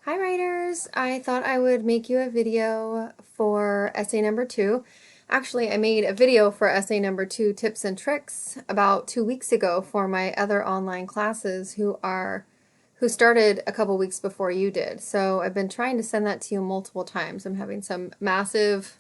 Hi writers! I thought I would make you a video for essay number 2. Actually, I made a video for essay number 2 tips and tricks about 2 weeks ago for my other online classes who started a couple weeks before you did. So I've been trying to send that to you multiple times. I'm having some massive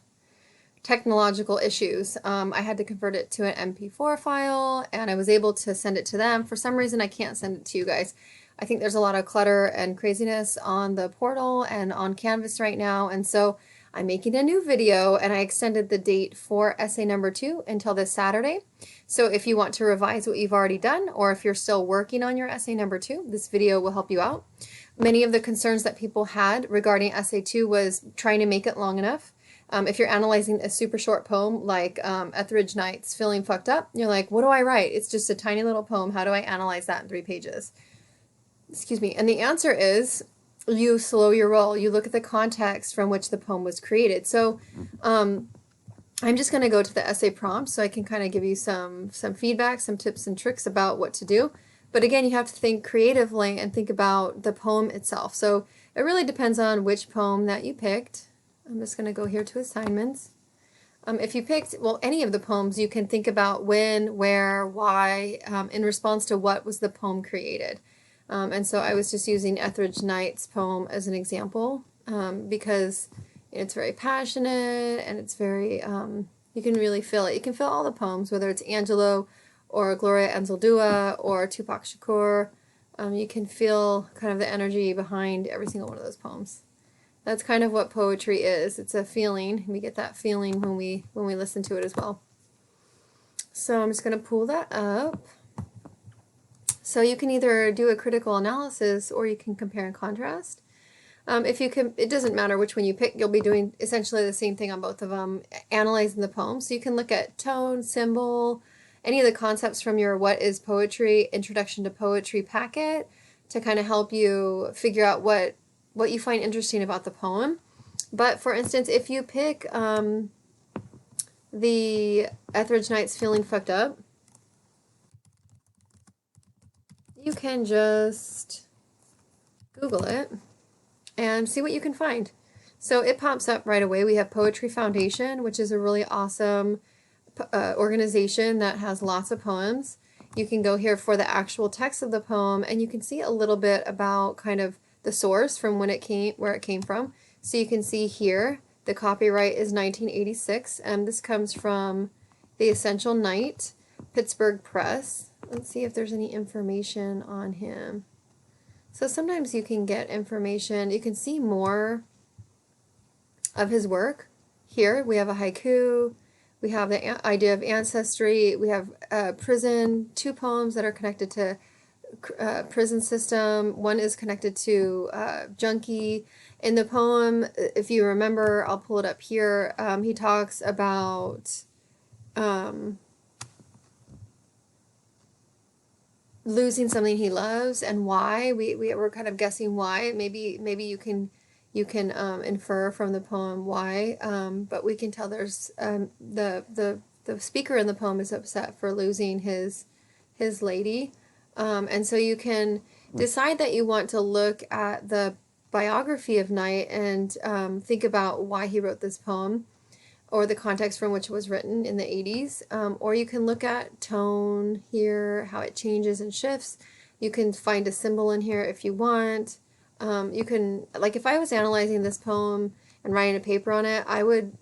technological issues. I had to convert it to an MP4 file and I was able to send it to them. For some reason I can't send it to you guys. I think there's a lot of clutter and craziness on the portal and on Canvas right now, and so I'm making a new video and I extended the date for essay number 2 until this Saturday. So if you want to revise what you've already done, or if you're still working on your essay number 2, this video will help you out. Many of the concerns that people had regarding essay 2 was trying to make it long enough. If you're analyzing a super short poem like Etheridge Night's Feeling Fucked Up, you're like, what do I write? It's just a tiny little poem. How do I analyze that in 3 pages? Excuse me. And the answer is you slow your roll. You look at the context from which the poem was created. So I'm just going to go to the essay prompt so I can kind of give you some feedback, some tips and tricks about what to do. But again, you have to think creatively and think about the poem itself. So it really depends on which poem that you picked. I'm just going to go here to assignments. If you picked, well, any of the poems, you can think about when, where, why, in response to what was the poem created. And so I was just using Etheridge Night's poem as an example because it's very passionate and it's very, you can really feel it. You can feel all the poems, whether it's Angelo or Gloria Anzaldúa or Tupac Shakur. You can feel kind of the energy behind every single one of those poems. That's kind of what poetry is. It's a feeling. We get that feeling when we listen to it as well. So I'm just going to pull that up. So you can either do a critical analysis or you can compare and contrast. If you can, it doesn't matter which one you pick, you'll be doing essentially the same thing on both of them, analyzing the poem. So you can look at tone, symbol, any of the concepts from your What is Poetry, Introduction to Poetry packet to kind of help you figure out what you find interesting about the poem. But for instance, if you pick the Etheridge Night's Feeling Fucked Up, you can just Google it and see what you can find. So it pops up right away. We have Poetry Foundation, which is a really awesome organization that has lots of poems. You can go here for the actual text of the poem and you can see a little bit about kind of the source from when it came, where it came from. So you can see here the copyright is 1986 and this comes from The Essential Night, Pittsburgh Press. Let's see if there's any information on him. So sometimes you can get information, you can see more of his work. Here we have a haiku, we have the idea of ancestry, we have prison, 2 poems that are connected to prison system. One is connected to junkie. In the poem, if you remember, I'll pull it up here, he talks about losing something he loves and why. We're kind of guessing why. Maybe you can infer from the poem why, but we can tell there's the speaker in the poem is upset for losing his lady, and so you can decide that you want to look at the biography of Knight and think about why he wrote this poem, or the context from which it was written in the 80s, or you can look at tone here, how it changes and shifts. You can find a symbol in here if you want. You can, like if I was analyzing this poem and writing a paper on it, I would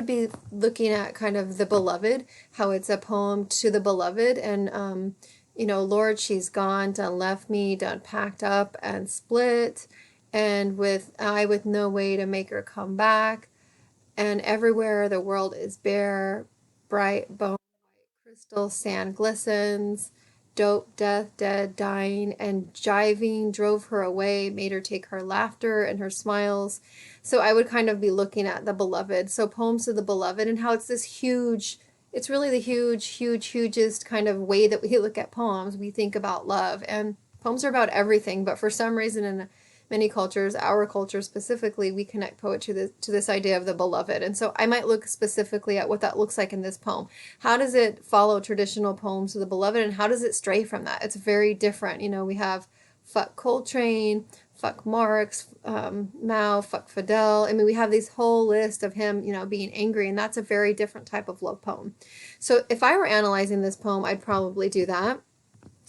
be looking at kind of the beloved, how it's a poem to the beloved, and you know, Lord, she's gone, done left me, done packed up and split, and with no way to make her come back. And everywhere the world is bare, bright bone, white crystal sand glistens, dope, death, dead, dying, and jiving drove her away, made her take her laughter and her smiles. So I would kind of be looking at the beloved. So poems to the beloved and how it's this huge, it's really the hugest kind of way that we look at poems. We think about love, and poems are about everything, but for some reason in many cultures, our culture specifically, we connect poetry to this idea of the beloved. And so I might look specifically at what that looks like in this poem. How does it follow traditional poems of the beloved, and how does it stray from that? It's very different. You know, we have Fuck Coltrane, fuck Marx, Mao, fuck Fidel. I mean, we have this whole list of him, being angry, and that's a very different type of love poem. So if I were analyzing this poem, I'd probably do that.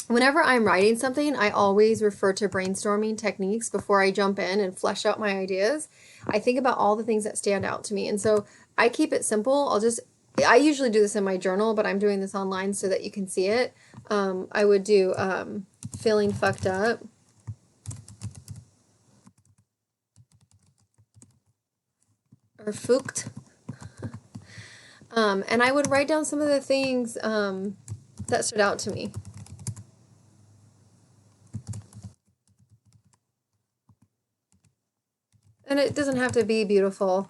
Whenever I'm writing something, I always refer to brainstorming techniques before I jump in and flesh out my ideas. I think about all the things that stand out to me. And so I keep it simple. I usually do this in my journal, but I'm doing this online so that you can see it. I would do feeling fucked up. Or fucked. And I would write down some of the things that stood out to me. And it doesn't have to be beautiful.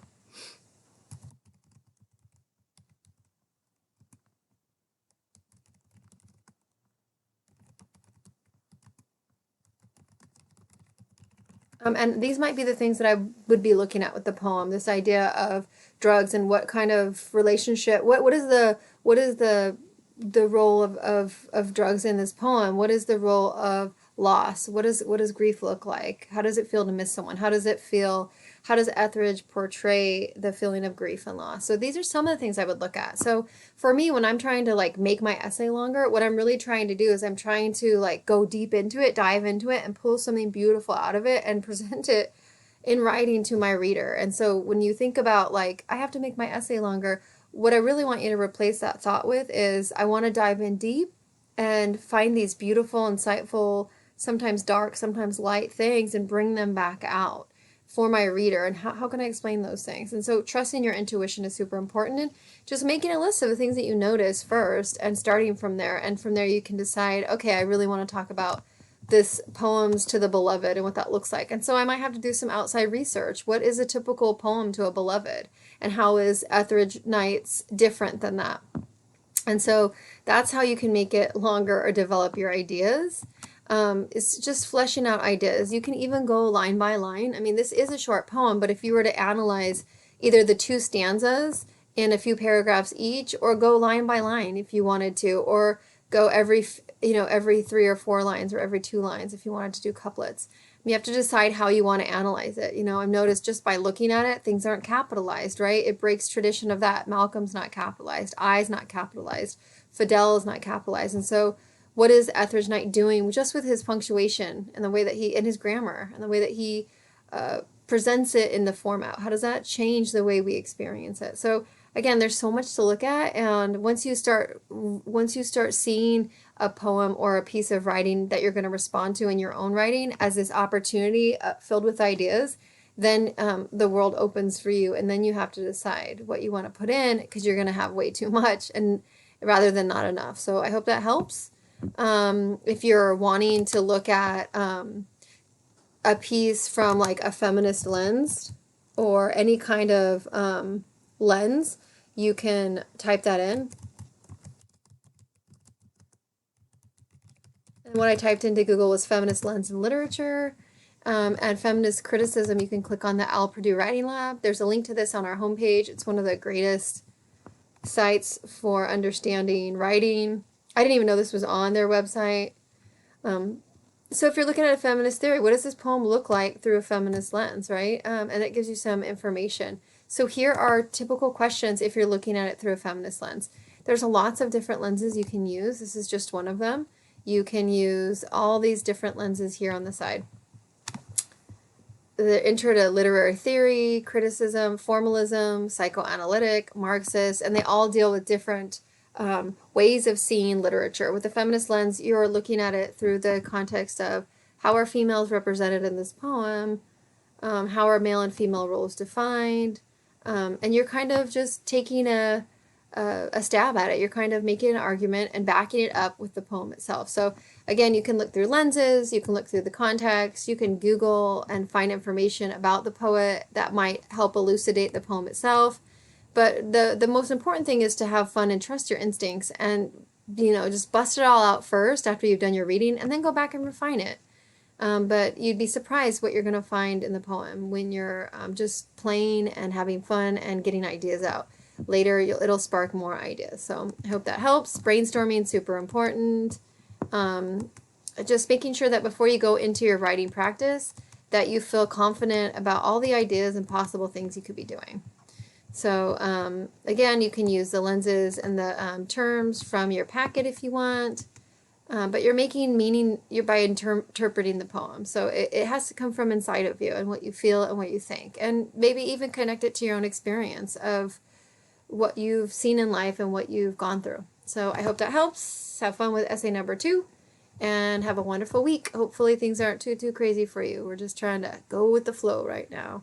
And these might be the things that I would be looking at with the poem. This idea of drugs and what kind of relationship. What is the role of drugs in this poem? What is the role of loss? What does grief look like? How does it feel to miss someone? How does it feel? How does Etheridge portray the feeling of grief and loss? So these are some of the things I would look at. So for me, when I'm trying to like make my essay longer, what I'm really trying to do is I'm trying to like go deep into it, dive into it, and pull something beautiful out of it and present it in writing to my reader. And so when you think about like, I have to make my essay longer, what I really want you to replace that thought with is I want to dive in deep and find these beautiful, insightful, sometimes dark, sometimes light things and bring them back out for my reader. And how can I explain those things? And so trusting your intuition is super important, and just making a list of the things that you notice first and starting from there. And from there you can decide, okay, I really want to talk about this poems to the beloved and what that looks like. And so I might have to do some outside research. What is a typical poem to a beloved? And how is Etheridge Night's different than that? And so that's how you can make it longer or develop your ideas. It's just fleshing out ideas. You can even go line by line. I mean, this is a short poem, but if you were to analyze either the two stanzas in a few paragraphs each, or go line by line if you wanted to, or go every 3 or 4 lines or every 2 lines if you wanted to do couplets. You have to decide how you want to analyze it. I've noticed just by looking at it, things aren't capitalized, right? It breaks tradition of that. Malcolm's not capitalized. I's not capitalized. Fidel is not capitalized. And so what is Etheridge Knight doing just with his punctuation and the way that and his grammar and the way that he presents it in the format? How does that change the way we experience it? So again, there's so much to look at, and once you start seeing a poem or a piece of writing that you're going to respond to in your own writing as this opportunity filled with ideas, then the world opens for you, and then you have to decide what you want to put in, because you're going to have way too much and rather than not enough. So I hope that helps. If you're wanting to look at a piece from like a feminist lens or any kind of lens, you can type that in. And what I typed into Google was feminist lens in literature and feminist criticism. You can click on the Al Purdue Writing Lab. There's a link to this on our homepage. It's one of the greatest sites for understanding writing. I didn't even know this was on their website. So if you're looking at a feminist theory, what does this poem look like through a feminist lens, right? And it gives you some information. So here are typical questions if you're looking at it through a feminist lens. There's lots of different lenses you can use. This is just one of them. You can use all these different lenses here on the side. The intro to literary theory, criticism, formalism, psychoanalytic, Marxist, and they all deal with different ways of seeing literature. With the feminist lens, you're looking at it through the context of how are females represented in this poem, how are male and female roles defined, and you're kind of just taking a stab at it. You're kind of making an argument and backing it up with the poem itself. So again, you can look through lenses, you can look through the context, you can Google and find information about the poet that might help elucidate the poem itself. But the most important thing is to have fun and trust your instincts, and just bust it all out first after you've done your reading, and then go back and refine it. But you'd be surprised what you're going to find in the poem when you're just playing and having fun and getting ideas out. Later, it'll spark more ideas. So I hope that helps. Brainstorming, super important. Just making sure that before you go into your writing practice, that you feel confident about all the ideas and possible things you could be doing. So again, you can use the lenses and the terms from your packet if you want, but you're making meaning by interpreting the poem. So it has to come from inside of you and what you feel and what you think, and maybe even connect it to your own experience of what you've seen in life and what you've gone through. So I hope that helps. Have fun with essay number 2 and have a wonderful week. Hopefully things aren't too crazy for you. We're just trying to go with the flow right now.